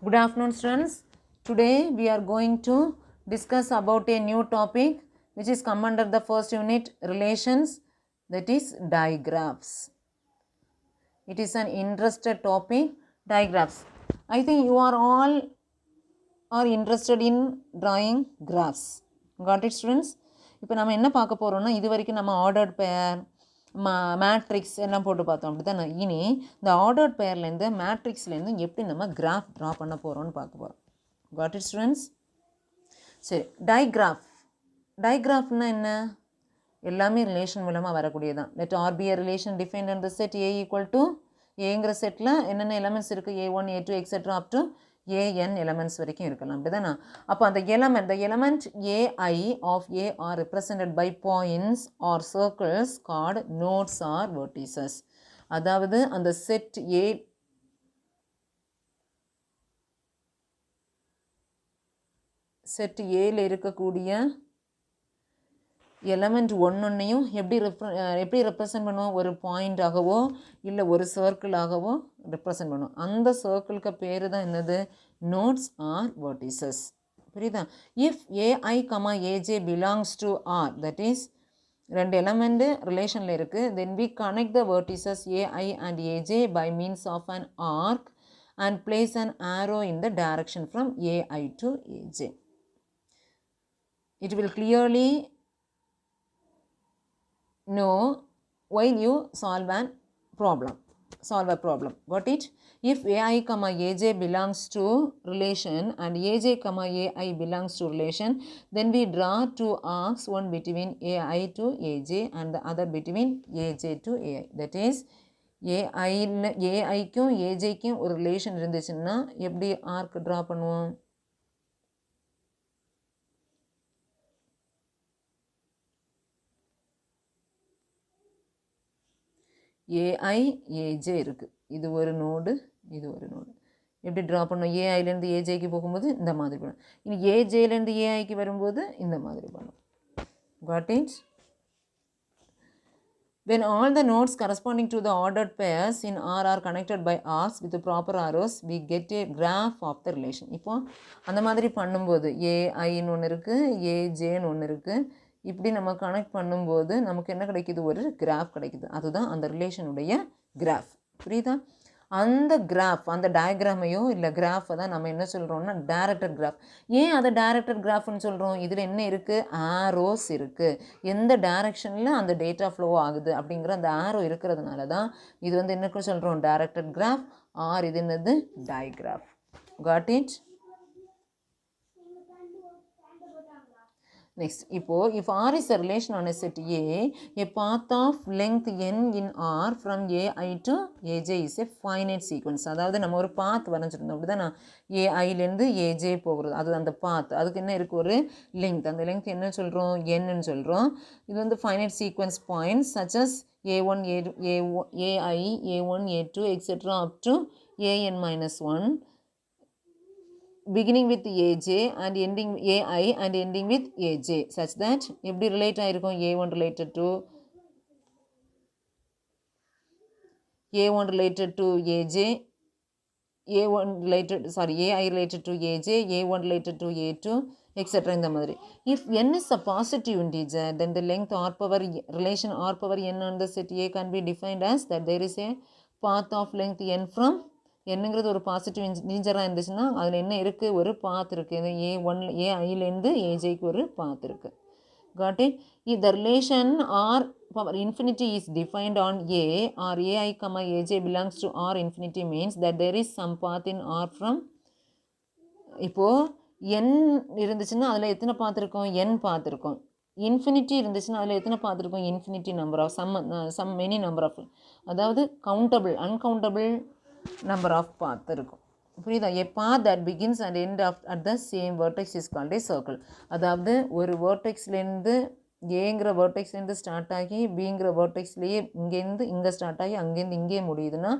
Good afternoon, students. Today we are going to discuss about a new topic which is come under the first unit, relations, that is digraphs. It is an interested topic, digraphs. I think you are all are interested in drawing graphs. Got it, students? இப்போ நம்ம என்ன பார்க்க போகிறோம்னா, இது வரைக்கும் நம்ம ordered பேர் matrix எல்லாம் போட்டு பார்த்தோம், அப்படி தானே. இனி இந்த ஆர்டர்ட் பேர்லேருந்து மேட்ரிக்ஸ்லேருந்து எப்படி நம்ம கிராஃப் ட்ரா பண்ண போகிறோம்னு பார்க்க போகிறோம். Got it, students? சரி, டைக்ராஃப்னா என்ன? எல்லாமே ரிலேஷன் மூலமாக வரக்கூடியதான். Let R be a relation defined and the set A equal to ஏங்கிற செட்டில் என்னென்ன எலமெண்ட்ஸ் இருக்குது, A1 A2 etcetera up to A N elements வரைக்கும் இருக்கலாம், அப்படி தானே. அப்போ அந்த element A I of A are represented by points or circles called nodes or vertices. அதாவது அந்த செட் ஏல இருக்கக்கூடிய எலமெண்ட் ஒன்றையும் எப்படி ரெப்ரசன்ட் பண்ணுவோம்? ஒரு பாயிண்டாகவோ இல்லை ஒரு சர்க்கிளாகவோ ரெப்ரசன்ட் பண்ணுவோம். அந்த சர்க்கிளுக்கு பேர் தான் என்னது? Nodes or vertices. புரியுதா? If A I comma AJ belongs to R, that is ரெண்டு எலமெண்ட் ரிலேஷனில் இருக்குது, then we connect the vertices A I and A J by means of an arc and place an arrow in the direction from A I to A J. It will clearly know while you solve a problem. Got it? If ai comma aj belongs to relation and aj comma ai belongs to relation, then we draw two arcs, one between ai to aj and the other between aj to ai. That is ai க்கும் aj க்கும் ஒரு relation இருந்துச்சுன்னா எப்படி arc draw பண்ணுவோம்? AI AJ இருக்குது, இது ஒரு node, இது ஒரு நோடு. எப்படி ட்ரா பண்ணோம்? ஏஐலேருந்து ஏஜேக்கு போகும்போது இந்த மாதிரி பண்ணும். இனி ஏஜேலேருந்து ஏஐக்கு வரும்போது இந்த மாதிரி பண்ணும். Got it? When all the nodes corresponding to the ordered pairs in R are connected by arcs with the proper arrows, we get a graph of the relation. இப்போ அந்த மாதிரி பண்ணும்போது ஏஐன்னு ஒன்று இருக்குது, ஏஜேன்னு ஒன்று இருக்குது. இப்படி நம்ம கனெக்ட் பண்ணும்போது நமக்கு என்ன கிடைக்குது? ஒரு கிராஃப் கிடைக்குது. அதுதான் அந்த ரிலேஷனுடைய கிராஃப். புரியுதா? அந்த கிராஃப், அந்த டயக்ராமையோ இல்லை கிராஃபை தான் நம்ம என்ன சொல்கிறோம்னா டைரக்டட் கிராஃப். ஏன் அதை டைரக்டட் கிராஃப்னு சொல்கிறோம்? இதில் என்ன இருக்குது? ஆரோஸ் இருக்குது. எந்த டைரக்ஷனில் அந்த டேட்டா ஃப்ளோ ஆகுது அப்படிங்கிற அந்த ஆரோ இருக்கிறதுனால தான் இது வந்து என்ன சொல்கிறோம்? Directed graph. ஆர் இது என்னது? டயக்ராஃப். Got it? Next, if R is a relation on a set a path of length n in R from ai to aj is a finite sequence. அதாவது நம்ம ஒரு பாத் வரைஞ்சிருந்தோம், அப்படி தான் ஏஐலேருந்து ஏஜே போகிறது. அது அந்த பாத், அதுக்கு என்ன இருக்குது? ஒரு லெங்க். அந்த லெங்க் என்ன சொல்கிறோம்? என்னன்னு சொல்கிறோம். இது வந்து finite sequence points such as a1 ai a1 a2 etc. up to an minus 1 beginning with aj and ending ai and ending with aj such that எப்படி ரிலேட் ஆகிருக்கும்? a1 related to aj, ai related to aj, a1 related to a2 etc. இந்த மாதிரி. If n is a positive integer, then the length r power relation r power n on the set a can be defined as that there is a path of length n from என்னங்கிறது ஒரு positive இன்டீஜராக இருந்துச்சுன்னா அதில் என்ன இருக்குது? ஒரு path இருக்குது. ஏஐலேருந்து ஏஜேக்கு ஒரு path இருக்குது. Got it? If the relation R power infinity is defined on A R AI comma AJ belongs to R infinity means that there is some path in R from. இப்போது என் இருந்துச்சுன்னா அதில் எத்தனை பார்த்துருக்கோம்? என் பார்த்துருக்கோம். இன்ஃபினிட்டி இருந்துச்சுன்னா அதில் எத்தனை பார்த்துருக்கோம்? Infinity number of some many number of, அதாவது countable uncountable number of path இருக்கும். புரியுதா? a path that begins and end at the same vertex is called a circle. அதாவது ஒரு வேர்டெக்ஸ்லேருந்து ஏங்கிற வேர்டெக்ஸ்லேருந்து ஸ்டார்ட் ஆகி பிங்கிற வேர்டெக்ஸ்லேயே இங்கேருந்து இங்கே ஸ்டார்ட் ஆகி அங்கேருந்து இங்கே முடியுதுன்னா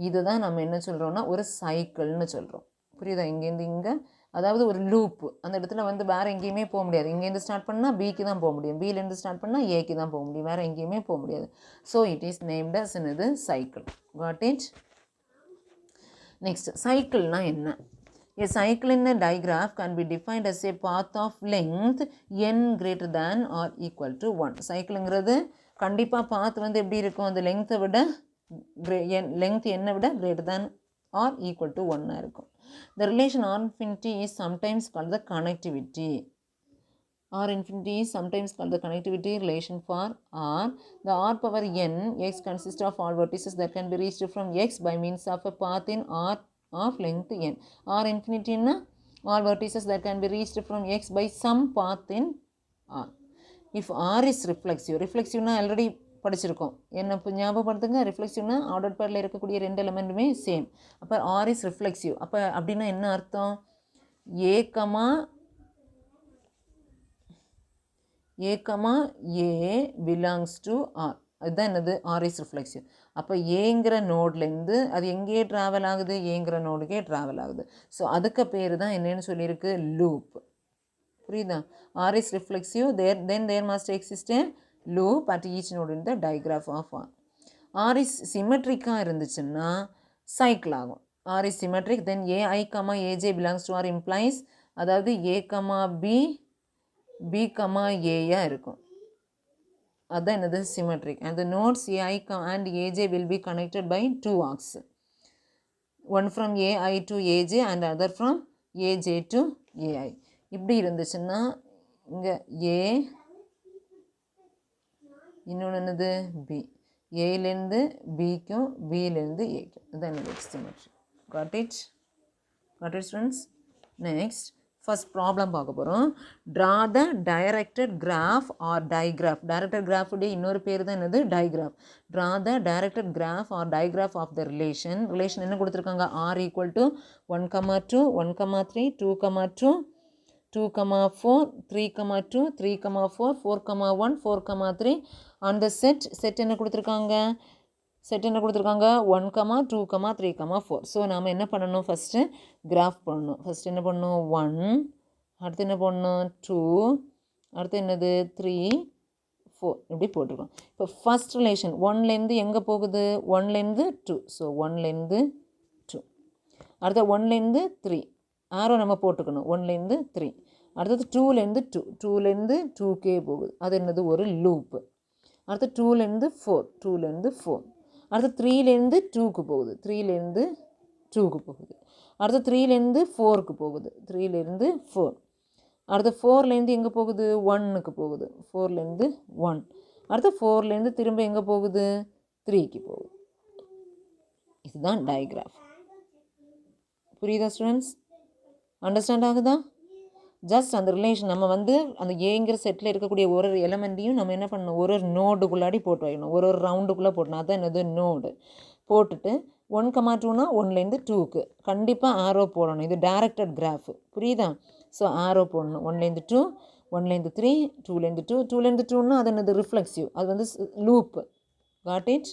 இதுதான் நம்ம என்ன சொல்கிறோம்னா ஒரு சைக்கிள்னு சொல்கிறோம். புரியுதா? இங்கேருந்து இங்கே, அதாவது ஒரு லூப்பு. அந்த இடத்துல வந்து வேறு எங்கேயுமே போக முடியாது. இங்கேருந்து ஸ்டார்ட் பண்ணால் பிக்கு தான் போக முடியும், பிலேருந்து ஸ்டார்ட் பண்ணால் ஏக்கு தான் போக முடியும், வேறு எங்கேயுமே போக முடியாது. So it is named as என்னது? சைக்கிள். Got it? நெக்ஸ்ட், சைக்கிள்னா என்ன? A cycle in a digraph can be defined as a path of length n greater than or equal to 1. சைக்கிளுங்கிறது கண்டிப்பாக பாத் வந்து எப்படி இருக்கும், அந்த லெங்க்த்தை விட லெங்க்த் என்னை விட greater than or equal to 1 இருக்கும். The relation R infinity is sometimes called the connectivity. R infinity is sometimes called the connectivity relation for R. The R power n x consists of all vertices that can be reached from x by means of a path in R of length n. R infinity na all vertices that can be reached from x by some path in R. If R is reflexive, reflexive na already படிச்சிருக்கோம், என்ன ஞாபகப்படுத்துங்க, ரிஃப்ளெக்சிவ்னா order பேரில் இருக்கக்கூடிய ரெண்டு எலிமெண்ட்டுமே same. அப்போ R is reflexive. அப்போ அப்படின்னா என்ன அர்த்தம், A comma A belongs to R, அதுதான் என்னது, ஆர் இஸ் ரிஃப்ளெக்சிவ். அப்போ ஏங்கிற நோட்லேருந்து அது எங்கேயே ட்ராவல் ஆகுது, ஏங்கிற நோடுக்கே ட்ராவல் ஆகுது. ஸோ அதுக்கு பேர் தான் என்னன்னு சொல்லியிருக்கு, லூப். புரியுதா? R is reflexive, there must exist a loop at each node in the digraph of R. R is symmetric-ஆ இருந்துச்சுன்னா cycle ஆகும். R is symmetric, then AI, AJ belongs to R implies, அதாவது A, B, A இருக்கும். அதான் என்னது, symmetric. And the nodes AI and AJ will be connected by two arcs. One from AI to AJ and other from AJ to AI. இப்படி இருந்துச்சுன்னா இங்கே A, இன்னொன்று என்னது, B, ஏலேருந்து பிக்கும் பியிலேருந்து ஏக்கும், இதுதான் என்னது symmetry. Got it students. Next first problem பார்க்க போகிறோம். Draw the directed graph or digraph. Directed கிராஃபுடைய இன்னொரு பேர் தான் என்னது, digraph. Draw the directed graph or digraph of the relation என்ன கொடுத்துருக்காங்க, ஆர் ஈக்குவல் டு 1,2 1,3 2,2 2,4 3,2 3,4 4,1 4,3 அந்த செட் என்ன கொடுத்துருக்காங்க, 1, 2, 3, 4. ஸோ நாம் என்ன பண்ணணும், ஃபஸ்ட்டு கிராஃப் பண்ணணும். ஃபஸ்ட்டு என்ன பண்ணணும், 1, அடுத்து என்ன பண்ணணும் 2, அடுத்து என்னது 3, 4, இப்படி போட்டிருக்கோம். இப்போ ஃபஸ்ட் ரிலேஷன் 1லேருந்து எங்கே போகுது, 1லேருந்து 2. ஸோ 1லேருந்து 2, அடுத்த 1லேருந்து 3 ஆரோ நம்ம போட்டுக்கணும், 1லேருந்து 3. அடுத்தது 2லேருந்து 2லேருந்து 2K போகுது, அது என்னது ஒரு லூப்பு. அடுத்து 2லேருந்து 4 அடுத்து 3லேருந்து 2க்கு போகுது, 3லேருந்து 2க்கு போகுது. அடுத்து 3லேருந்து 4க்கு போகுது, 3லேருந்து 4. அடுத்து 4லேருந்து எங்கே போகுது, 1க்கு போகுது, 4லேருந்து 1. அடுத்து 4லேருந்து திரும்ப எங்கே போகுது, 3க்கு போகுது. இதுதான் டயக்ராஃப். புரியுதா ஸ்டூடெண்ட்ஸ்? அண்டர்ஸ்டாண்ட் ஆகுதா? ஜஸ்ட் அந்த ரிலேஷன் நம்ம வந்து அந்த ஏங்கிற செட்டில் இருக்கக்கூடிய ஒரு எலமெண்ட்டையும் நம்ம என்ன பண்ணணும், ஒரு நோடுக்குள்ளாடி போட்டு வைக்கணும், ஒரு ரவுண்டுக்குள்ளே போட்டணும். அதுதான் என்னது, நோடு. போட்டுட்டு 1,2னா 1லேருந்து 2க்கு கண்டிப்பாக ஆரோ போடணும். இது டைரக்டட் கிராஃப். புரியுதா? ஸோ ஆரோ போடணும். 1லேருந்து 2, 1லேருந்து 3, 2லேருந்து 2, 2லேருந்து 2னா அது என்னது, ரிஃப்ளெக்சிவ். அது வந்து loop. God it?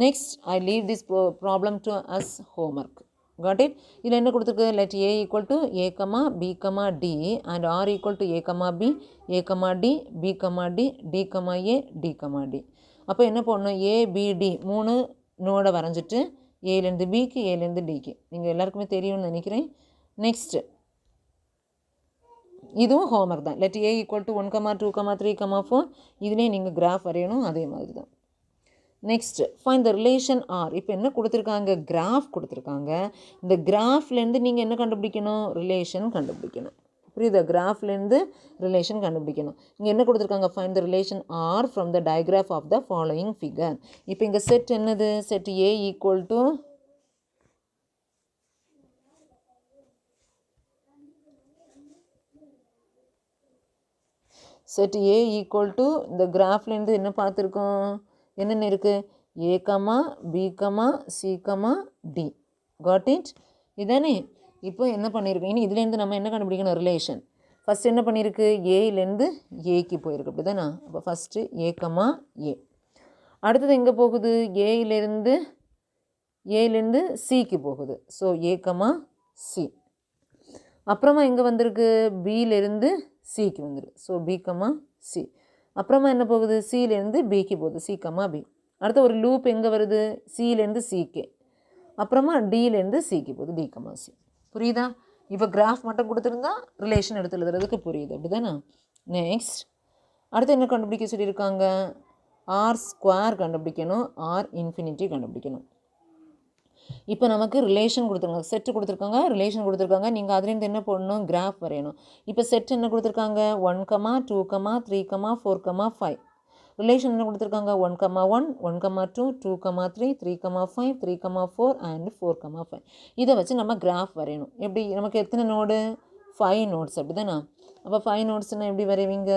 Next I leave this problem to us homework. Got it? இதில் என்ன கொடுத்துருக்கு, let A equal to A, B, D and R equal to A, B, A, D, B, D, D, A, D, D. அப்போ என்ன பண்ணணும், A, B, D 3 நோடை வரைஞ்சிட்டு ஏலேருந்து பிக்கு ஏலேருந்து டிக்கு, நீங்கள் எல்லாருக்குமே தெரியும்னு நினைக்கிறேன். நெக்ஸ்ட்டு இதுவும் ஹோம்ஒர்க் தான். let A equal to 1, 2, 3, 4 இதுலேயே நீங்கள் கிராஃப் வரையணும், அதே மாதிரி தான். Next find the relation R. இப்போ என்ன கொடுத்துருக்காங்க, கிராஃப் கொடுத்துருக்காங்க. இந்த கிராஃப்லேருந்து நீங்கள் என்ன கண்டுபிடிக்கணும், ரிலேஷன் கண்டுபிடிக்கணும். புரியுதா? கிராஃப்லேருந்து ரிலேஷன் கண்டுபிடிக்கணும். இங்கே என்ன கொடுத்துருக்காங்க, find the relation R from the digraph of the following figure. இப்போ இங்கே செட் என்னது, செட் ஏ ஈக்குவல் டு இந்த கிராஃப்லேருந்து என்ன பார்த்துருக்கோம், என்னென்ன இருக்குது, A, B, C, D. Got it? இதானே. இப்போ என்ன பண்ணியிருக்கோம், இனி இதுலேருந்து நம்ம என்ன கண்டுபிடிக்கணும், ரிலேஷன். ஃபஸ்ட் என்ன பண்ணியிருக்கு, ஏலேருந்து ஏக்கு போயிருக்கு, அப்படி தானே. அப்போ ஃபஸ்ட்டு A, A. அடுத்தது எங்கே போகுது, ஏலேருந்து சிக்கு போகுது. So A, C. அப்புறமா எங்கே வந்திருக்கு, பியிலேருந்து சிக்கு வந்துருக்கு. So B, C. அப்புறமா என்ன போகுது, சிலேருந்து பிக்கு போகுது, C, B. அடுத்த ஒரு லூப் எங்கே வருது, சிலேருந்து சிக்கு. அப்புறமா டிலேருந்து சிக்கு போகுது, டி கமா சி. புரியுதா? இப்போ கிராஃப் மட்டும் கொடுத்துருந்தா ரிலேஷன் எடுத்து எழுதுறதுக்கு புரியுது, அப்படி தானே? நெக்ஸ்ட் அடுத்து என்ன கண்டுபிடிக்க சொல்லியிருக்காங்க? ஆர் ஸ்கொயர் கண்டுபிடிக்கணும், ஆர் இன்ஃபினிட்டி கண்டுபிடிக்கணும். இப்போ நமக்கு ரிலேஷன் கொடுத்துருக்காங்க, செட்டு கொடுத்துருக்காங்க, ரிலேஷன் கொடுத்துருக்காங்க. நீங்கள் அதுலேருந்து என்ன போடணும்? கிராஃப் வரையணும். இப்போ செட் என்ன கொடுத்துருக்காங்க? 1, 2, 3, 4, 5. ரிலேஷன் என்ன கொடுத்துருக்காங்க? 1, 1, 1, 2, 2, 3, 3, 5, 3, 4 அண்ட் 4, 5. இதை வச்சு நம்ம கிராஃப் வரையணும். எப்படி? நமக்கு எத்தனை நோடு? 5 நோட்ஸ், அப்படி தானே? அப்போ 5 நோட்ஸ்னால் எப்படி வரைவீங்க?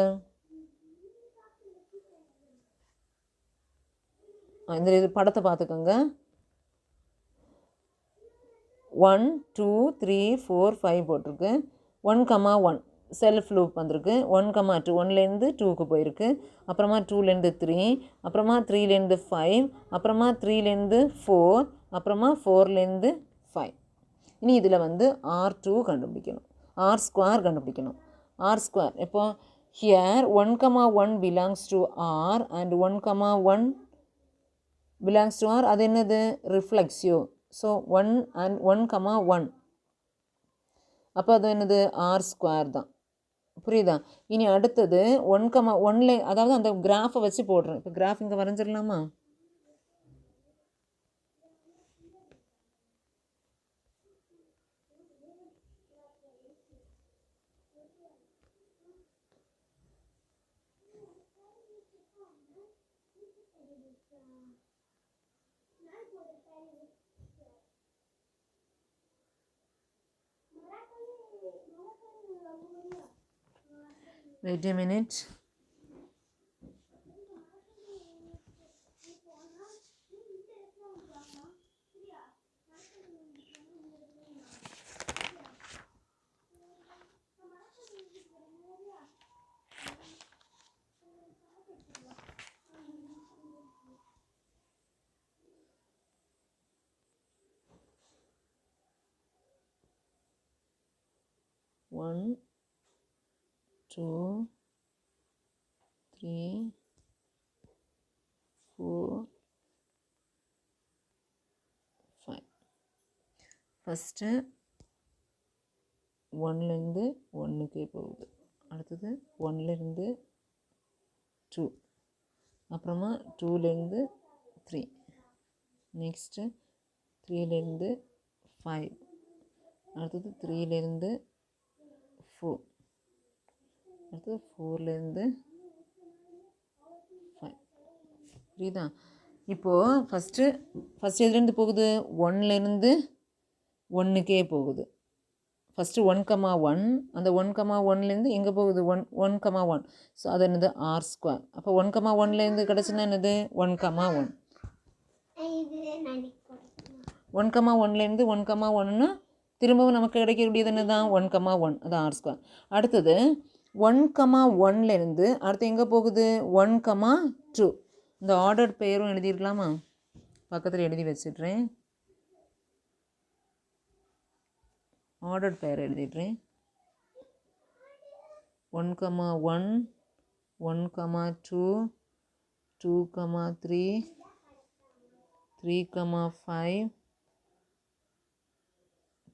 இந்த படத்தை பார்த்துக்கோங்க. 1, 2, 3, 4, 5 போட்டிருக்கு. 1, 1 செல்ஃப் லூப் வந்திருக்கு. 1, 2 1லேருந்து 2க்கு போயிருக்கு. அப்புறமா 2லேருந்து 3, அப்புறமா 3லேருந்து 5, அப்புறமா 3லேருந்து 4, அப்புறமா 4லேருந்து 5. இனி இதில் வந்து R2 கண்டுபிடிக்கணும், ஆர் ஸ்கொயர் கண்டுபிடிக்கணும். ஆர் ஸ்கொயர் இப்போ here 1, 1 belongs to R and 1, 1 belongs to R. அது என்னது? ரிஃப்ளெக்ஸிவ். ஸோ 1 அண்ட் 1, 1 அப்போ அது என்னது? ஆர் ஸ்கொயர் தான். புரியுதா? இனி அடுத்தது 1, 1ல, அதாவது அந்த கிராஃபை வச்சு போடுறேன். இப்போ கிராஃப் இங்கே வரைஞ்சிடலாமா? Wait a minute. One, 2, 3, 4, 5. First 1லேருந்து 1க்கே போகுது. அடுத்தது 1லேருந்து 2, அப்புறமா 2லேருந்து 3, நெக்ஸ்ட்டு 3லேருந்து 5, அடுத்தது 3லேருந்து 4, அடுத்தது 4லேருந்து 5. புரியுதா? இப்போது ஃபஸ்ட்டு எதுலேருந்து போகுது? 1லேருந்து 1க்கே போகுது. ஃபஸ்ட்டு 1, 1, அந்த 1, 1லேருந்து எங்கே போகுது? 1, 1. ஸோ அது என்னது? R square. அப்போ 1, 1லேருந்து கிடச்சுன்னா என்னது? 1, 1. 1, 1லேருந்து 1, 1ன்னா திரும்பவும் நமக்கு கிடைக்கக்கூடியது என்ன தான்? 1, 1, அது ஆர் ஸ்கொயர். அடுத்தது 1, 1லேருந்து அடுத்து எங்கே போகுது? 1, 2. இந்த ஆர்டர் பெயரும் எழுதியிருக்கலாமா? பக்கத்தில் எழுதி வச்சிடுறேன். ஆர்டர் பெயர் எழுதிடுறேன். 1, 1, 1, 2, 2, 3, 3, 5,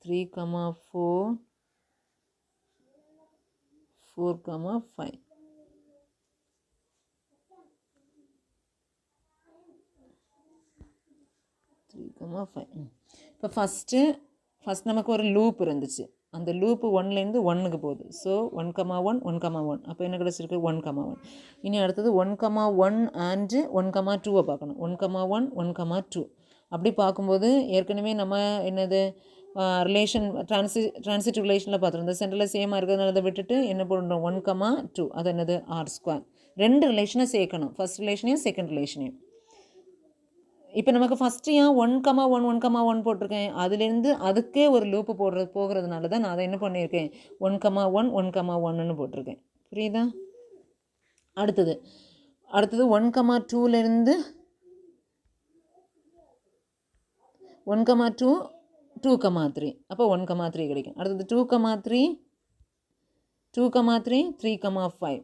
3, 4, 4, 5. இப்போ ஃபஸ்ட்டு நமக்கு ஒரு லூப் இருந்துச்சு. அந்த லூப்பு 1லேருந்து 1க்கு போகுது. ஸோ 1, 1, 1, 1. அப்போ என்ன கிடச்சிருக்கு? 1, 1. இனி அடுத்தது 1, 1 அண்டு 1, 2 பார்க்கணும். 1, 1, 1, 2. அப்படி பார்க்கும்போது ஏற்கனவே நம்ம என்னது ரிலேஷன் ட்ரான்சிட்டிவ் ரிலேஷனில் பார்த்துருந்தோம். இந்த சென்டரில் சேமாக இருக்கிறதுனால அதை விட்டுட்டு என்ன போடணும்? 1, 2. அது என்னது? R square. 2 ரிலேஷனை சேர்க்கணும், ஃபஸ்ட் ரிலேஷனையும் செகண்ட் ரிலேஷனையும். இப்போ நமக்கு ஃபஸ்ட்டு ஏன் 1, 1, 1, 1 போட்டிருக்கேன்? அதுலேருந்து அதுக்கே ஒரு லூப்பு போகிறதுனால தான் நான் அதை என்ன பண்ணியிருக்கேன்? 1, 1, 1, 1ன்னு போட்டிருக்கேன். புரியுதா? அடுத்தது 1, 2லேருந்து 1, 2, 2, 3. அப்போ 1, 3 கிடைக்கும். அடுத்தது 2, 3, 3, 5.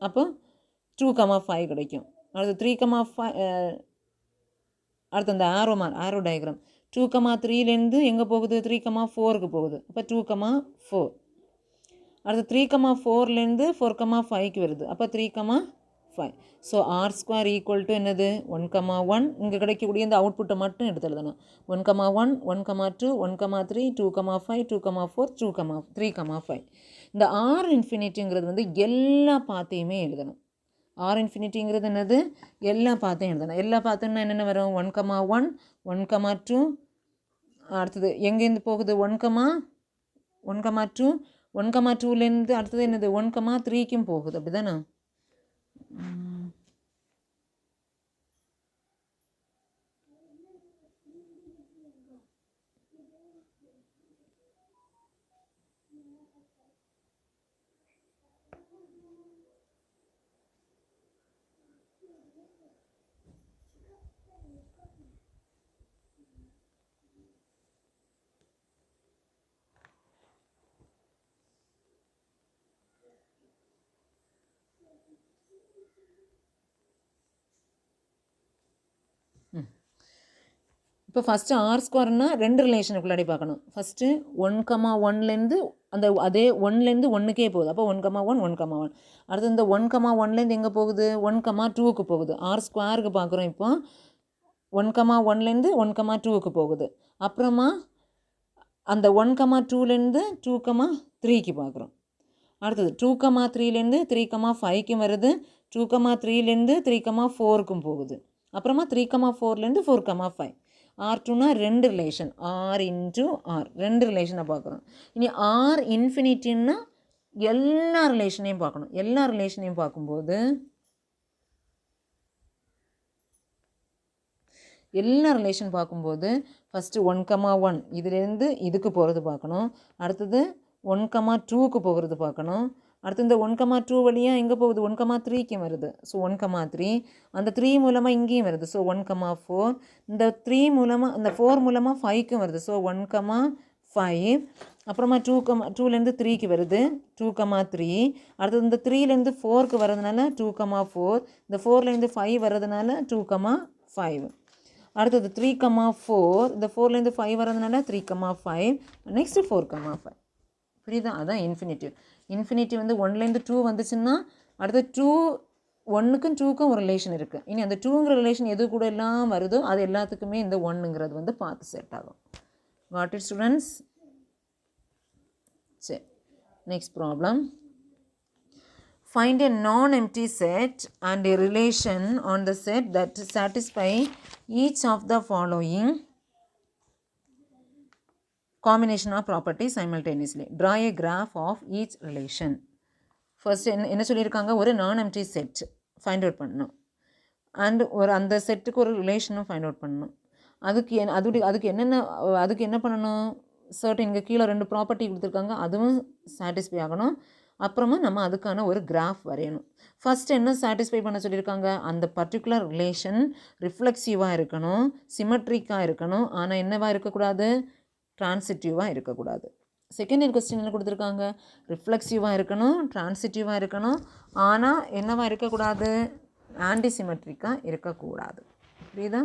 அப்போ 2, 5 கிடைக்கும். அடுத்து 3, 5 அடுத்து அந்த ஆரோ டயக்ராம் 2,3லேருந்து எங்கே போகுது 3,4க்கு போகுது. அப்போ 2,4. அடுத்து 3,4லேருந்து 4,5க்கு வருது. அப்போ 3,5. ஸோ R² ஈக்குவல் டு என்னது 1,1. இங்கே கிடைக்கக்கூடிய இந்த அவுட்புட்டை மட்டும் எடுத்து எழுதணும். 1,1, 1,2, 1,3, 2,5, 2,4, 3,5. இந்த R இன்ஃபினிட்டிங்கிறது வந்து எல்லா பாத்தையுமே எழுதணும். R இன்ஃபினிட்டிங்கிறது என்னது எல்லா பாத்தையும் எழுதணும். எல்லா பாத்துன்னா என்னென்ன வரும் 1,1, 1,2. அடுத்தது எங்கேருந்து போகுது 1,2, 1,2லேருந்து அடுத்தது என்னது 1,3க்கும் போகுது. அப்படி தானே? இப்போ ஃபஸ்ட்டு R²ன்னா 2 ரிலேஷனுக்குள்ளாடி பார்க்கணும். ஃபஸ்ட்டு 1,1லேருந்து அதே 1லேருந்து 1க்கே போகுது. அப்போ 1,1, 1,1. அடுத்து இந்த 1,1லேருந்து எங்கே போகுது 1,2க்கு போகுது. R²க்கு பார்க்குறோம். இப்போ 1,1லேருந்து 1,2க்கு போகுது. அப்புறமா அந்த 1,2லேருந்து 2,3க்கு பார்க்குறோம். அடுத்தது 2,3லேருந்து 3,5க்கும் வருது. 2,3லேருந்து 3,4க்கும் போகுது. அப்புறமா 3,4லேருந்து 4,5. R2னா 2 ரிலேஷன். R இன்ட்டு R 2 ரிலேஷனை பார்க்குறோம். இனி R இன்ஃபினிட்டின்னா எல்லா ரிலேஷனையும் பார்க்கணும். எல்லா ரிலேஷனையும் பார்க்கும்போது ஃபஸ்ட்டு 1,1 இதுலேருந்து இதுக்கு போகிறது பார்க்கணும். அடுத்தது 1,2க்கு போகிறது பார்க்கணும். அடுத்து இந்த 1,2 வழியாக எங்கே போகுது 1,3க்கு வருது. ஸோ 1,3 அந்த 3 மூலமாக இங்கேயும் வருது. ஸோ 1,4 இந்த 3 மூலமாக இந்த 4 மூலமாக 5க்கும் வருது. ஸோ 1,5. அப்புறமா 2,2லேருந்து 3க்கு வருது 2,3. அடுத்தது இந்த 3லேருந்து 4க்கு வர்றதுனால 2,4. இந்த 4லேருந்து 5 வர்றதுனால 2,5. அடுத்தது 3,4. இந்த 4லேருந்து 5 வர்றதுனால 3,5. நெக்ஸ்ட்டு 4,5. புரியுதா? அதான் இன்ஃபினிட்டிவ். இன்ஃபினிட்டிவ் வந்து 1லேருந்து 2 வந்துச்சுன்னா அடுத்து 2 1க்கும் 2க்கும் ஒரு ரிலேஷன் இருக்குது. இனி அந்த 2ங்கிற ரிலேஷன் எது கூட எல்லாம் வருதோ அது எல்லாத்துக்குமே இந்த 1ங்கிறது வந்து பார்த்து செட் ஆகும். What it students? சரி, next problem. Find a non-empty set and a relation on the set that satisfy each of the following combination of properties simultaneously. Draw a graph of each relation. First என்ன சொல்லியிருக்காங்க, ஒரு non-empty set find out பண்ணணும். And அந்த செட்டுக்கு ஒரு ரிலேஷனும் find out பண்ணணும். அதுக்கு என்ன பண்ணணும், சர்டன் இங்கே கீழே 2 ப்ராப்பர்ட்டி கொடுத்துருக்காங்க, அதுவும் சாட்டிஸ்ஃபை ஆகணும். அப்புறமா நம்ம அதுக்கான ஒரு கிராஃப் வரையணும். ஃபஸ்ட்டு என்ன சாட்டிஸ்ஃபை பண்ண சொல்லியிருக்காங்க, அந்த பர்டிகுலர் ரிலேஷன் ரிஃப்ளெக்சிவாக இருக்கணும், சிமெட்ரிக்காக இருக்கணும், ஆனால் என்னவாக இருக்கக்கூடாது, ட்ரான்சிட்டிவாக இருக்கக்கூடாது. செகண்ட் கொஸ்டின் என்ன கொடுத்துருக்காங்க, ரிஃப்ளெக்சிவாக இருக்கணும், ட்ரான்சிட்டிவாக இருக்கணும், ஆனால் என்னவாக இருக்கக்கூடாது, ஆன்டிசிமெட்ரிக்காக இருக்கக்கூடாது. புரியுதா?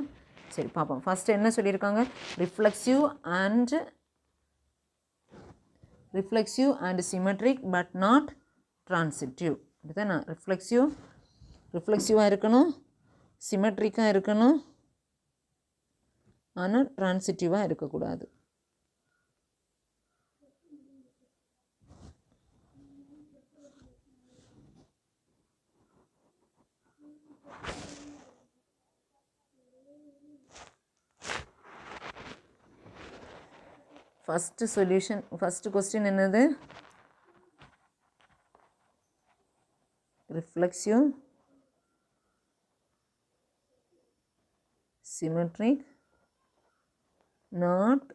சரி பார்ப்போம். ஃபஸ்ட்டு என்ன சொல்லியிருக்காங்க, reflexive and symmetric but not transitive. இதுதானே ரிஃப்ளெக்சிவாக இருக்கணும், சிமெட்ரிக்காக இருக்கணும், ஆனால் ட்ரான்சிட்டிவாக இருக்கக்கூடாது. ஃபஸ்ட்டு கொஸ்டின் என்னது, ரிஃப்ளெக்சிவ், சிமெட்ரிக், நாட்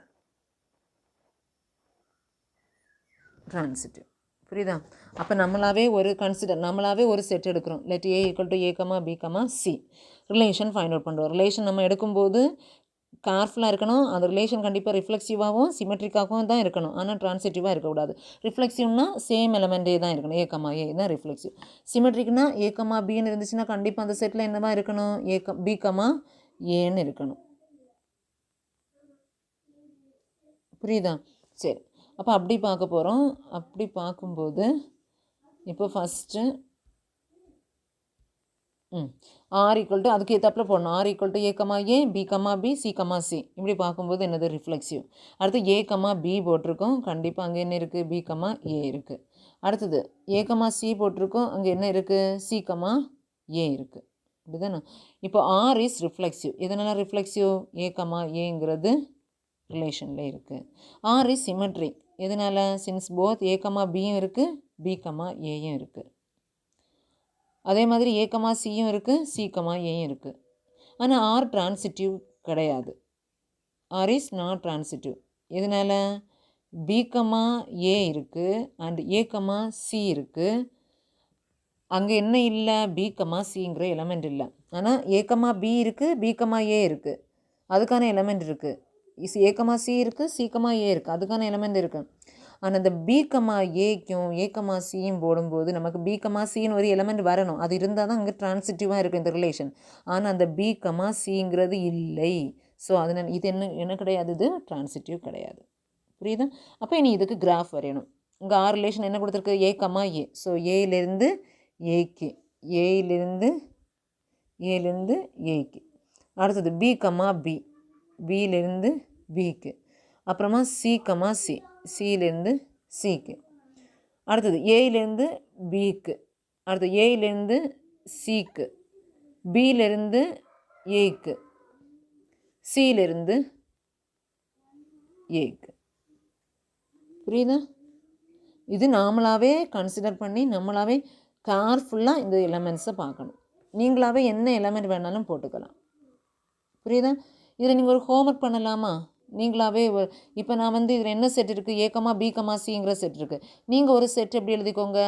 ட்ரான்சிட்டிவ். புரியுதா? அப்போ நம்மளாவே ஒரு செட் எடுக்கிறோம். Let A = A, B, C relation find out பண்ணுறோம். ரிலேஷன் நம்ம எடுக்கும்போது கேர்ஃபுல்லாக இருக்கணும். அந்த ரிலேஷன் கண்டிப்பாக ரிஃப்ளெக்சிவாகவும் சிமெட்ரிக்காகவும் தான் இருக்கணும், ஆனால் ட்ரான்சிட்டிவாக இருக்கக்கூடாது. ரிஃப்ளெக்சிவ்னா சேம் எலமெண்ட்டே தான் இருக்கணும், A, தான் ரிஃப்ளெக்சிவ். சிமெட்ரிக்னா A, Bன்னு இருந்துச்சுன்னா கண்டிப்பாக அந்த செட்டில் என்னவா இருக்கணும், B, Aன்னு இருக்கணும். புரியுதா? சரி, அப்போ அப்படி பார்க்க போகிறோம். அப்படி பார்க்கும்போது இப்போ ஃபஸ்ட்டு ஆர் ஈக்குவல் டு அதுக்கு ஏற்றாப்புல போடணும். R equal to A comma A, B comma B, C comma C. இப்படி பார்க்கும்போது என்னது ரிஃப்ளெக்சிவ். அடுத்து ஏ கமா பி போட்டிருக்கோம், கண்டிப்பாக அங்கே என்ன இருக்குது, பி கமா ஏ இருக்குது. அடுத்தது ஏ கமா சி போட்டிருக்கோம், அங்கே என்ன இருக்குது, சி கமா ஏ இருக்குது. இப்படிதானே? இப்போ ஆர் இஸ் ரிஃப்ளெக்சிவ். எதனால ரிஃப்ளெக்சிவ்? ஏ கமா ஏங்கிறது ரிலேஷனில் இருக்குது. R is symmetry. எதனால? சின்ஸ் போத் ஏ கமா பியும் இருக்குது, பி கமா ஏயும் இருக்குது. அதே மாதிரி ஏ கமா சியும் இருக்குது, சி கமா ஏயும் இருக்குது. ஆனால் ஆர் டிரான்சிட்டிவ் கிடையாது. R is not transitive. எதனால? பி கமா ஏ இருக்குது அண்ட் ஏ கமா சி இருக்குது. அங்கே என்ன இல்லை, பி கமா சிங்கிற எலமெண்ட் இல்லை. ஆனால் ஏ கமா பி இருக்குது, பி கமா ஏ இருக்குது, அதுக்கான எலமெண்ட் இருக்குது. ஏ கமா சி இருக்குது, சி கமா ஏ இருக்குது, அதுக்கான எலமெண்ட் இருக்குது. ஆனால் அந்த பி கமா ஏக்கும் ஏ கமா சியும் போடும்போது நமக்கு பி கமா சின்னு ஒரு எலமெண்ட் வரணும். அது இருந்தால் தான் அங்கே டிரான்சிட்டிவாக இருக்கும் இந்த ரிலேஷன். ஆனால் அந்த பி கமா சிங்கிறது இல்லை. ஸோ அதனால் இது என்ன கிடையாது, இது டிரான்சிட்டிவ் கிடையாது. புரியுதா? அப்போ இனி இதுக்கு கிராஃப் வரையணும். இங்கே ஆர் ரிலேஷன் என்ன கொடுத்துருக்கு, ஏ கமா ஏ. ஸோ ஏலேருந்து ஏக்கு, ஏலேருந்து ஏக்கு. அடுத்தது பி கமா பி, பியிலேருந்து பிக்கு. அப்புறமா சி கமா சி, சியிலேருந்து சிக்கு. அடுத்தது ஏயிலேருந்து பிக்கு, அடுத்தது ஏயிலேருந்து சிக்கு, பியிலேருந்து ஏக்கு, சியிலேருந்து ஏக்கு. புரியுதா? இது நாமளாகவே கன்சிடர் பண்ணி நம்மளாகவே கேர்ஃபுல்லாக இந்த எலமெண்ட்ஸை பார்க்கணும். நீங்களாகவே என்ன எலமெண்ட் வேணாலும் போட்டுக்கலாம். புரியுதா? இதில் நீங்கள் ஒரு ஹோம்ஒர்க் பண்ணலாமா? நீங்களாகவே இப்போ நான் இதில் என்ன செட் இருக்குது, ஏ கமா பி கமா சிங்கிற செட் இருக்குது. நீங்கள் ஒரு செட் எப்படி எழுதிக்கோங்க,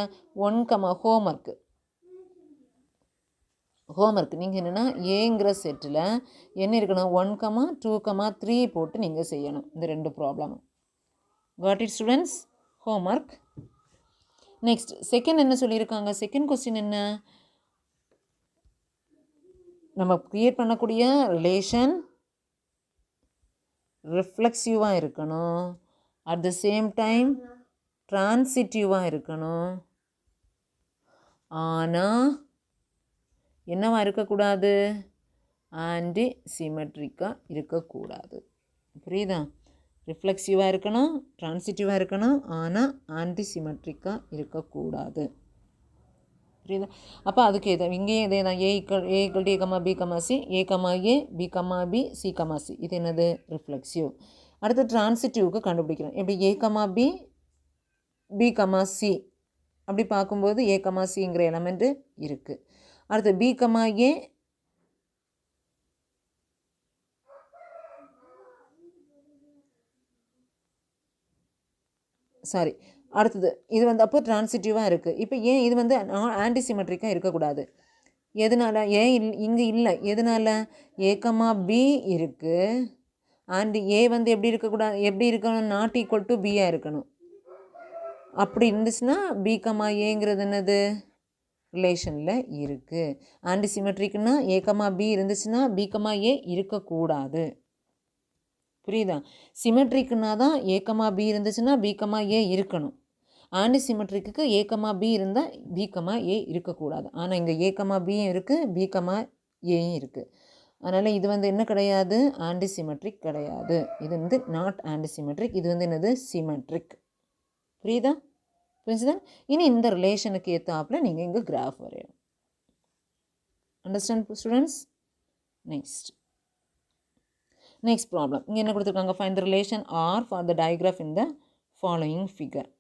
1 கமா ஹோம்ஒர்க் நீங்கள் என்னென்னா ஏங்கிற செட்டில் என்ன இருக்கணும், 1 கமா 2 கமா 3 போட்டு நீங்கள் செய்யணும் இந்த 2 ப்ராப்ளமும். God it students? Homework. Next second என்ன சொல்லியிருக்காங்க, செகண்ட் கொஸ்டின் என்ன, நம்ம க்ரியேட் பண்ணக்கூடிய ரிலேஷன் ரிஃப்ளெக்சிவாக இருக்கணும், அட் த சேம் டைம் டிரான்சிட்டிவாக இருக்கணும். ஆனால் என்னவா இருக்கக்கூடாது, ஆன்டி சிமெட்ரிக்காக இருக்கக்கூடாது. புரியுதா? ரிஃப்ளெக்சிவாக இருக்கணும், டிரான்சிட்டிவாக இருக்கணும், ஆனால் ஆன்டி சிமெட்ரிக்காக இருக்கக்கூடாது. புரியுதா? அப்போ அதுக்கு இங்கேயும் இதே தான், A equal to A comma B comma C, A comma A, B comma B, C comma C. இது என்னது, ரிஃப்ளெக்சிவ். அடுத்து டிரான்சிட்டிவ்க்கு கண்டுபிடிக்கிறோம். எப்படி, A comma B, B comma C. அப்படி பார்க்கும்போது ஏ கமா சிங்கிற எலமெண்ட்டு இருக்குது. அடுத்து பி கமா ஏ, சாரி அடுத்தது இது அப்போ டிரான்சிட்டிவாக இருக்குது. இப்போ ஏன் இது ஆன்டிசிமெட்ரிக்காக இருக்கக்கூடாது. எதனால், ஏன் இங்கே இல்லை, எதனால், ஏ கமா பி இருக்குது அண்ட் ஏ எப்படி இருக்கக்கூடாது, எப்படி இருக்கணும், நாட் ஈக்குவல் டு பியாக இருக்கணும். அப்படி இருந்துச்சுன்னா பி கமா ஏங்கிறது என்னது, ரிலேஷனில் இருக்குது. ஆன்டிசிமெட்ரிக்குன்னா ஏ கமா பி இருந்துச்சுன்னா பி கமா ஏ இருக்கக்கூடாது. புரியுதா? சிமெட்ரிக்குன்னா தான் ஏ கமா பி இருந்துச்சுன்னா பி கமா ஏ இருக்கணும். ஆன்டிசிமெட்ரிக்கு ஏ கமா பி இருந்தால் பி கமா ஏ இருக்கக்கூடாது. ஆனால் இங்கே ஏ கமா பியும் இருக்குது, பி கமா ஏயும் இருக்குது. அதனால் இது என்ன கிடையாது, ஆன்டிசிமெட்ரிக் கிடையாது. இது நாட் ஆன்டிசிமெட்ரிக். இது என்னது, சிமெட்ரிக். புரியுதா? புரிஞ்சுதா? இனி இந்த ரிலேஷனுக்கு ஏற்றாப்புல நீங்கள் இங்கே கிராஃப் வரையணும். Understand students? நெக்ஸ்ட் ப்ராப்ளம் இங்கே என்ன கொடுத்துருக்காங்க, find the relation R for the digraph in the following figure.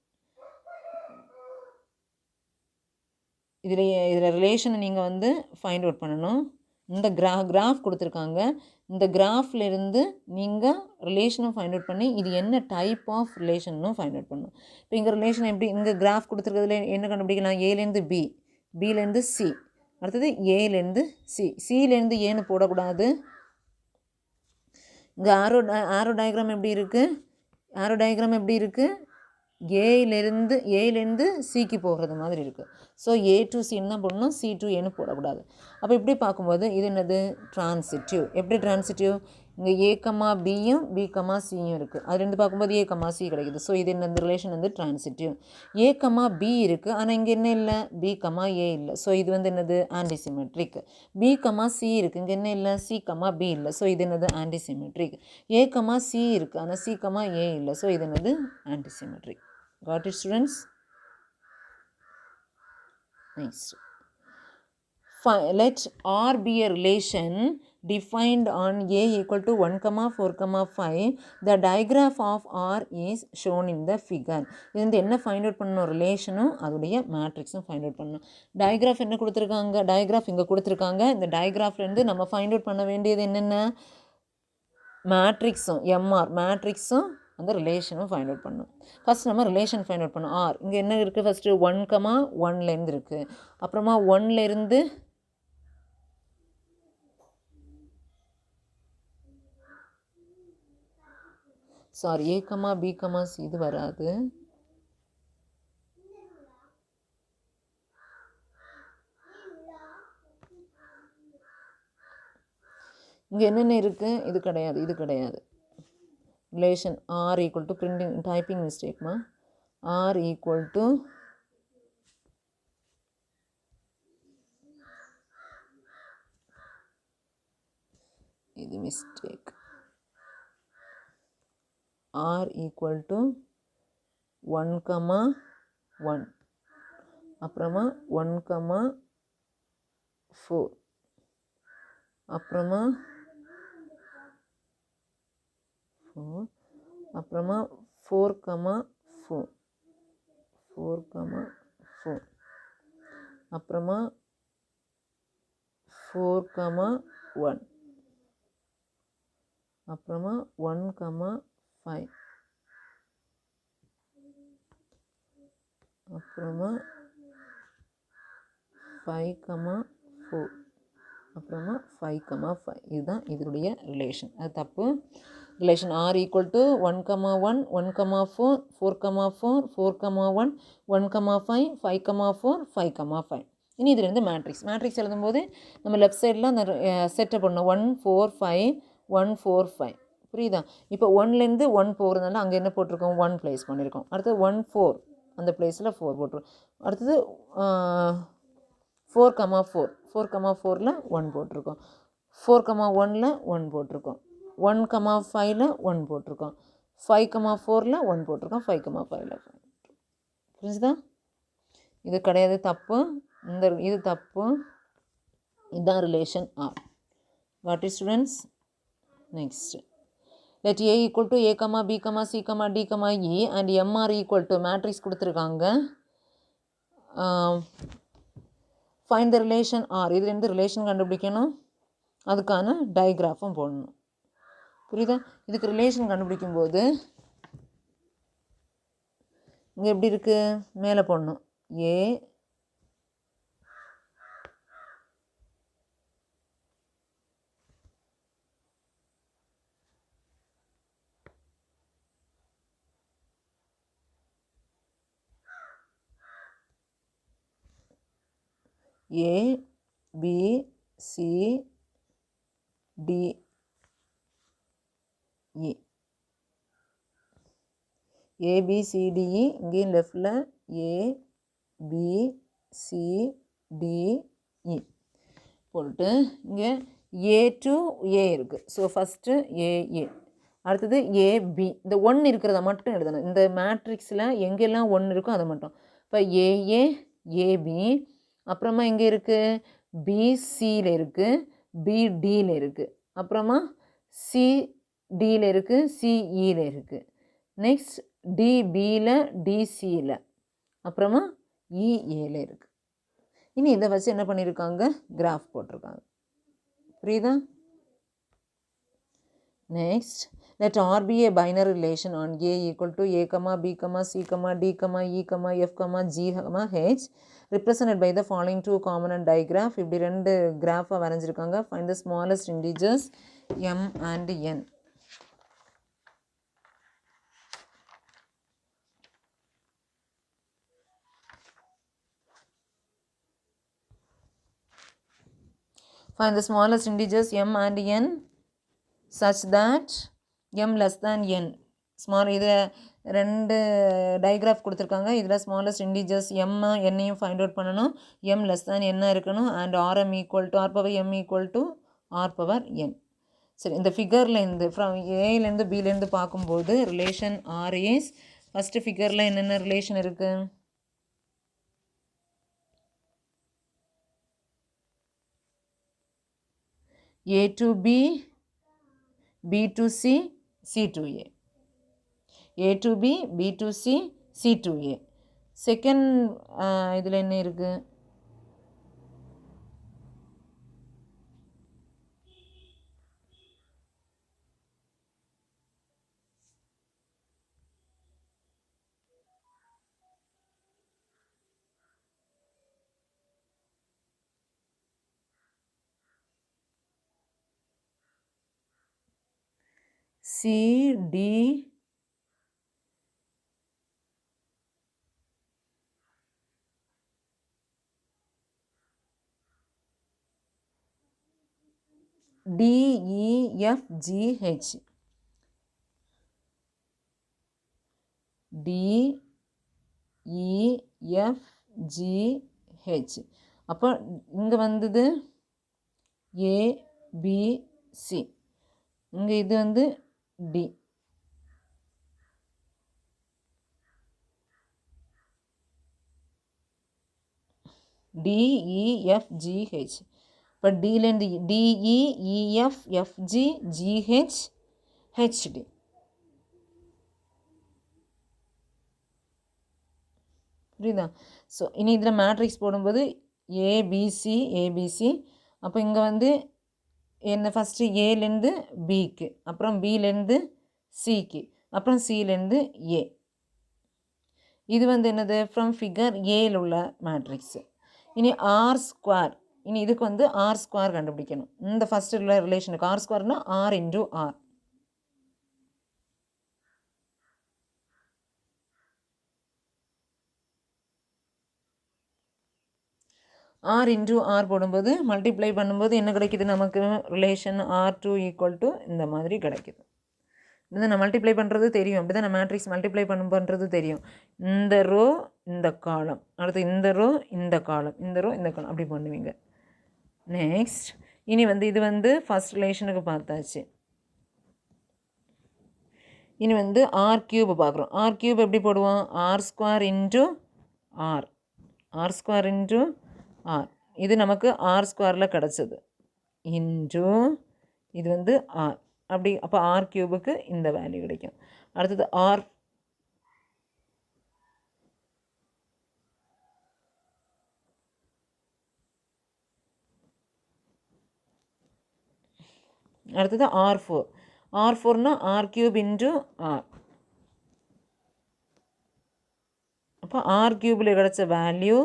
இதில் ரிலேஷனை நீங்கள் ஃபைண்ட் அவுட் பண்ணணும். இந்த கிராஃப் கொடுத்துருக்காங்க. இந்த கிராஃப்லேருந்து நீங்கள் ரிலேஷனும் ஃபைண்ட் அவுட் பண்ணி இது என்ன டைப் ஆஃப் ரிலேஷனும் ஃபைண்ட் அவுட் பண்ணணும். இப்போ இங்கே ரிலேஷன் எப்படி, இங்கே கிராஃப் கொடுத்துருக்கிறதுல என்ன கண்டுபிடிக்கலாம், ஏலேருந்து பி, பிலேருந்து சி, அடுத்தது ஏலேருந்து சி, சிலேருந்து ஏன்னு போடக்கூடாது. இங்கே ஆரோ டயக்ராம் எப்படி இருக்குது, ஏலேருந்து சிக்கு போகிறது மாதிரி இருக்குது. ஸோ ஏ டு சின்னு தான் போடணும், சி டு ஏன்னு போடக்கூடாது. அப்போ இப்படி பார்க்கும்போது இது என்னது, டிரான்சிட்டிவ். எப்படி டிரான்சிட்டிவ், இங்கே ஏ கமா பியும் பி கமா சியும் இருக்குது. அது ரெண்டு பார்க்கும்போது ஏ கமா சி கிடைக்குது. ஸோ இது இந்த ரிலேஷன் வந்து டிரான்சிட்டிவ். ஏ கமா பி இருக்குது, ஆனால் இங்கே என்ன இல்லை, பி கமா ஏ இல்லை. ஸோ இது வந்து என்னது, ஆன்டிசிமெட்ரிக். பி கமா சி இருக்குது, இங்கே என்ன இல்லை, சி கமா பி இல்லை. ஸோ இது என்னது, ஆன்டிசிமெட்ரிக். ஏ கமா சி இருக்குது, ஆனால் சி கமா ஏ இல்லை. ஸோ இது என்னது, antisymmetric. Got it students? Next. Let R be a relation defined on A equal to 1, 4, 5. The diagram of R is shown in the figure. இது வந்து என்ன ஃபைண்ட் அவுட் பண்ணணும், ரிலேஷனும் அதோடைய மேட்ரிக்ஸும் ஃபைண்ட் அவுட் பண்ணணும். டயக்ராஃப் என்ன கொடுத்துருக்காங்க, டயக்ராஃப் இங்கே கொடுத்துருக்காங்க. இந்த டயக்ராஃப்லேருந்து நம்ம ஃபைண்ட் அவுட் பண்ண வேண்டியது என்னென்ன, மேட்ரிக்ஸும் எம்ஆர் மேட்ரிக்ஸும் அந்த ரிலேஷனும் ஃபைண்ட் அவுட் பண்ணணும். ஃபஸ்ட் நம்ம ரிலேஷன் ஃபைண்ட் அவுட் பண்ணணும். ஆர் இங்கே என்ன இருக்குது, ஃபஸ்ட்டு 1, 1லேருந்து இருக்குது. அப்புறமா 1லேருந்து sorry A comma B comma C இது வராது. இங்கே என்னென்ன இருக்குது, இது கிடையாது, இது கிடையாது. Relation R equal to printing typing மிஸ்டேக்மா, ஆர் ஈக்குவல் டு இது மிஸ்டேக், R equal to 1, 1 அப்புறமா 1, 4 அப்புறமா 4 அப்புறமா 4, 4 4, 4 அப்புறமா 4, 1 அப்புறமா 1, 5 அப்புறமா 5, 4 அப்புறமா 5, 5. இதுதான் இதனுடைய ரிலேஷன். அது தப்பு. Relation R equal to 1, 1 1, 4 4, 4 4, 1 1, 5 5, 4 5, 5. இனி இதுலேருந்து மேட்ரிக்ஸ் எழுதும்போது நம்ம லெஃப்ட் சைடில் அந்த செட்டை பண்ணணும். 1 4 5 1 4 5. புரியுதா? இப்போ 1லேருந்து 1 போகிறதுனால அங்கே என்ன போட்டிருக்கோம், 1 ப்ளேஸ் பண்ணியிருக்கோம். அடுத்தது 1 4 அந்த ப்ளேஸில் 4 போட்டுருவோம். அடுத்தது 4, 4 4, 4ல் 1 போட்டிருக்கோம். 4, 1ல் 1 போட்டிருக்கோம். 1, 5ல் 1 போட்டிருக்கோம். 5, 4ல் 1 போட்டிருக்கோம். 5, 5ல் புரிஞ்சுதா? இது கிடையாது, தப்பு. இது தப்பு. இதுதான் relation R. What is students? Next, let A equal to A, B, C, D, E and MR equal to matrix கொடுத்துருக்காங்க. Find the relation R. இதுலேருந்து ரிலேஷன் கண்டுபிடிக்கணும், அதுக்கான டயக்ராஃபும் போடணும். புரியுதா? இதுக்கு ரிலேஷன் கண்டுபிடிக்கும்போது இங்கே எப்படி இருக்குது, மேலே போடணும். ஏ A B C D E A B C D E. இங்கேயும் லெஃப்டில் A B C D E போட்டு இங்கே A to A இருக்குது. ஸோ ஃபஸ்ட்டு AA, அடுத்தது AB. இந்த 1 இருக்கிறத மட்டும் எழுதணும். இந்த மேட்ரிக்ஸில் எங்கெல்லாம் 1 இருக்கோ அதை மட்டும். இப்போ AA AB, அப்புறமா எங்கே இருக்குது, BCயில் இருக்குது, BDயில் இருக்குது, அப்புறமா CDயில் இருக்குது, CEயில் இருக்குது, நெக்ஸ்ட் DBயில் DCயில், அப்புறமா EAயில் இருக்குது. இனி இதை வச்சு என்ன பண்ணியிருக்காங்க, கிராஃப் போட்டிருக்காங்க. புரியுதா? Next, let R be a binary relation on A equal to A, B, C, D, E, F, G, H represented by the following two component diagraph. இப்படி ரெண்டு கிராஃபை வரைஞ்சிருக்காங்க. Find the smallest integers M and N. Find the smallest integers M and N. such that m less than n. Small இதில் 2 டயக்ராஃப் கொடுத்துருக்காங்க. இதில் smallest integers m என்னையும் find out பண்ணணும். m less than n இருக்கணும். And rm equal to r power m equal to r power n. சரி, இந்த ஃபிகர்லேருந்து from ஏலேருந்து பிலேருந்து பார்க்கும்போது relation R is first ஃபிகரில் என்னென்ன ரிலேஷன் இருக்குது? a to b, b to c, c to a. a to b, b to c, c to a. Second இதில் என்ன இருக்குது? C, D, D, E, F, G, H. D, E, F, G, H. அப்போ இங்கே வந்தது A, B, C. இங்கே இது வந்து D. D, E, F, G, H. இப்போ டிலேருந்து DE, EF, FG, GH, HD. புரியுதா? ஸோ இனி இதில் மேட்ரிக்ஸ் போடும்போது ஏபிசி, ஏபிசி. அப்போ இங்கே வந்து என்ன ஃபஸ்ட்டு ஏலேருந்து பிக்கு, அப்புறம் பிலேருந்து சிக்கு, அப்புறம் சிலேருந்து ஏ. இது வந்து என்னது? ஃப்ரம் ஃபிகர் ஏல உள்ள மேட்ரிக்ஸு. இனி ஆர் ஸ்கொயர். இனி இதுக்கு வந்து ஆர் ஸ்கொயர் கண்டுபிடிக்கணும். இந்த ஃபஸ்ட்டு உள்ள ரிலேஷனுக்கு ஆர் ஸ்கொயர்னா R into R. R into R போடும்போது மல்டிப்ளை பண்ணும்போது என்ன கிடைக்கிது நமக்கு? ரிலேஷன் R2 ஈக்குவல் டு இந்த மாதிரி கிடைக்கிது. இது நான் மல்டிப்ளை பண்ணுறது தெரியும். அப்படி தான் நான் மேட்ரிக்ஸ் மல்டிப்ளை பண்ணுறது தெரியும். இந்த ரோ இந்த காலம், அடுத்து இந்த ரோ இந்த காலம், இந்த ரோ இந்த காலம், அப்படி பண்ணுவீங்க. நெக்ஸ்ட் இனி வந்து இது வந்து ஃபஸ்ட் ரிலேஷனுக்கு பார்த்தாச்சு. இனி வந்து ஆர் கியூப் பார்க்குறோம். ஆர் கியூப் எப்படி போடுவோம்? R square into R, R square into R. இது நமக்கு ஆர் ஸ்கொயரில் கிடச்சது இன்ட்டு இது வந்து ஆர். அப்படி அப்போ ஆர் கியூபுக்கு இந்த வேல்யூ கிடைக்கும். அடுத்தது ஆர் அடுத்தது R4. R4னா ஆர் கியூப் இன்ட்டு ஆர். அப்போ ஆர் கியூபில் கிடச்ச வேல்யூ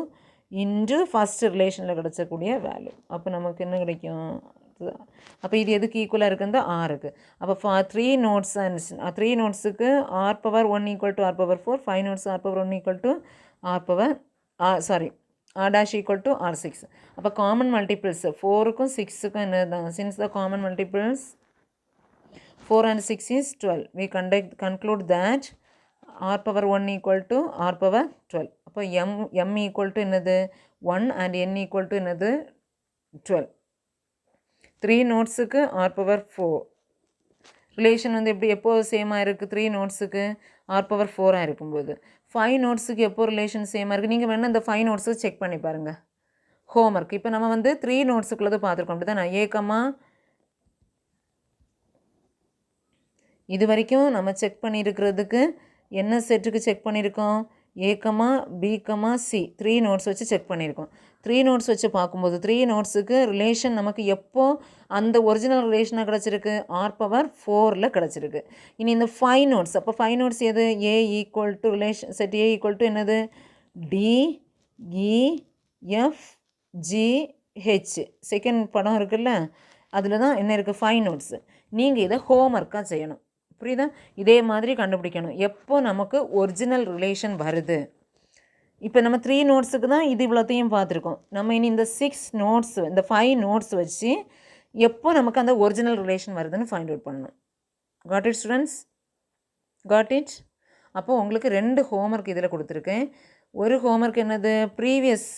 இன்ட்டு ஃபஸ்ட்டு ரிலேஷனில் கிடச்சக்கூடிய வேல்யூ. அப்போ நமக்கு என்ன கிடைக்கும்? அப்போ இது எதுக்கு ஈக்குவலாக இருக்குந்த ஆருக்கு. அப்போ 3 நோட்ஸ் அண்ட் 3 நோட்ஸுக்கு R power 1 equal to R power 4, 5 nodes R power 1 equal to R power R dash equal to R6. அப்போ காமன் மல்டிபிள்ஸ் 4க்கும் 6க்கும் என்ன தான்? Since the common multiples 4 and 6 is 12. We conclude that r power 1 equal to r power 12. அப்போ m equal to என்னது? 1 and n equal to என்னது? 12. 3 நோட்ஸுக்கு r power 4. Relation வந்து எப்படி எப்போ சேமாக இருக்குது? 3 நோட்ஸுக்கு r power 4 இருக்கும்போது. 5 நோட்ஸுக்கு எப்போ ரிலேஷன் சேமாக இருக்குது? நீங்கள் வேணால் இந்த 5 நோட்ஸு செக் பண்ணி பாருங்கள் ஹோம்ஒர்க். இப்போ நம்ம வந்து 3 நோட்ஸுக்குள்ளது பார்த்துருக்கோம். அப்படி தான் நான் ஏக்கமா இது வரைக்கும் நம்ம செக் பண்ணியிருக்கிறதுக்கு என்ன செட்டுக்கு செக் பண்ணியிருக்கோம்? ஏக்கமா பிகமா சி 3 நோட்ஸ் வச்சு செக் பண்ணியிருக்கோம். 3 நோட்ஸ் வச்சு பார்க்கும்போது 3 நோட்ஸுக்கு ரிலேஷன் நமக்கு எப்போ அந்த ஒரிஜினல் ரிலேஷனாக கிடச்சிருக்கு? ஆர் பவர் 4ல் கிடச்சிருக்கு. இனி இந்த 5 நோட்ஸ், அப்போ 5 நோட்ஸ் எது? A equal to relation set A equal to என்னது? D E F G H. Second படம் இருக்குல்ல, அதில் தான் என்ன இருக்குது? 5 நோட்ஸு. நீங்கள் இதை ஹோம்ஒர்க்காக செய்யணும். புரியுதா? இதே மாதிரி கண்டுபிடிக்கணும் எப்போ நமக்கு ஒரிஜினல் ரிலேஷன் வருது. இப்போ நம்ம 3 நோட்ஸுக்கு தான் இது இவ்வளோத்தையும் பார்த்துருக்கோம். நம்ம இனி இந்த 6 நோட்ஸ், இந்த 5 நோட்ஸ் வச்சு எப்போ நமக்கு அந்த ஒரிஜினல் ரிலேஷன் வருதுன்னு ஃபைண்ட் அவுட் பண்ணணும். God it students? Got it? அப்போது உங்களுக்கு 2 ஹோம்ஒர்க் இதில் கொடுத்துருக்கேன். ஒரு ஹோம்ஒர்க் என்னது, ப்ரீவியஸ்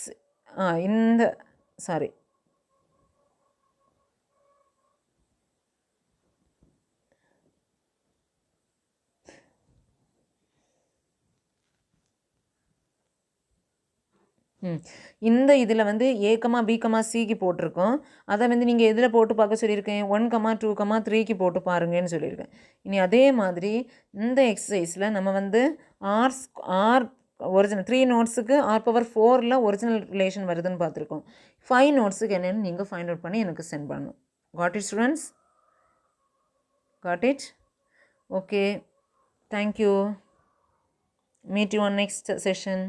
இந்த சாரி இந்த இதில் வந்து A, B, Cக்கு போட்டிருக்கோம். அதை வந்து நீங்கள் எதில் போட்டு பார்க்க சொல்லியிருக்கேன், 1, 2, 3க்கு போட்டு பாருங்கன்னு சொல்லியிருக்கேன். இனி அதே மாதிரி இந்த எக்ஸசைஸில் நம்ம வந்து ஆர் ஒரிஜினல் 3 நோட்ஸுக்கு R⁴ ஒரிஜினல் ரிலேஷன் வருதுன்னு பார்த்துருக்கோம். 5 நோட்ஸுக்கு என்னென்னு நீங்கள் ஃபைண்ட் அவுட் பண்ணி எனக்கு சென்ட் பண்ணணும். God it students? Got it? Okay, thank you. Meet you on next session.